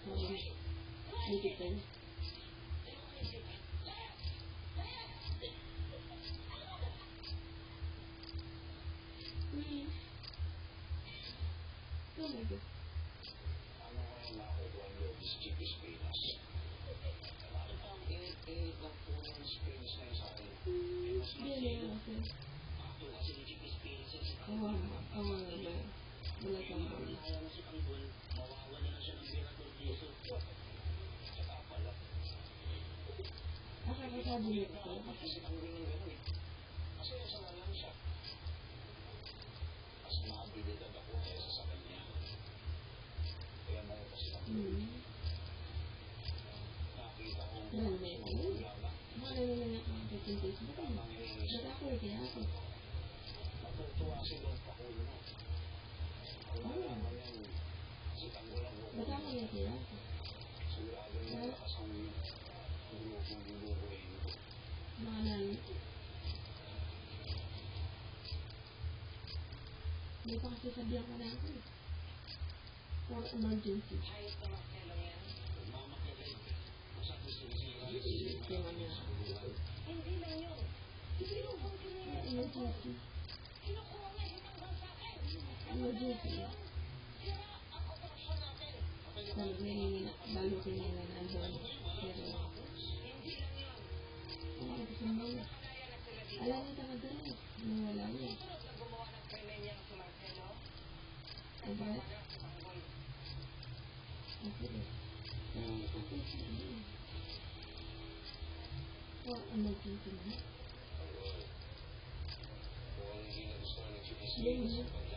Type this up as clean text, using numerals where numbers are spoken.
sabi. Lipitan. Oh my God. Ano kaya nakukuha niyo is Chiquis Pinas? Bakit ang init-init ng punong Pinas na yun sa akin? Mas masin. Ako kasi ni Chiquis Pinas yun sa akin. Wala kang bol. Ayaw na si Tanggol, mawawala na siya ng Miracle Piso. Saka pala. Nakakasabi ito. Kasi si Tanggol ng gano'n eh. Kasi sa lang siya. Mas mabilidad ako kaysa sa kanya. Kaya mo ko sila. Nakita ko Malay na lang ako ang presentation. Ba't ako kaya ako? natutuwa si Lord Pakulo mo. Kung nalaman yan, si Tanggol ang buko. Ba't ako kaya ako? Sigurado niya lakas ang grupo-grupo rin. Mga nani. Hindi pa kasi sabihan ka na ako eh. For emergency. Ayos na Marcelo yan. Mamakilay. Sa gusto-gusto Kaya niya. Hindi lang yun. Sinubong ko na yan. Emergency. Kinukuha nga yung Tanggol sa akin. Emergency. Sira ang operasyon natin. Sabi nga bago kinala na doon. Pero, Hindi lang yun. ako kasi mga. Alam niya ka doon eh. Nawala niya. Sunod na gumawa ng krimen niya si Marcelo. Diba? Si Tanggol. Okay. Okay siya. For emergency na. Kung hindi na gusto ng Chiquis Hindi mo.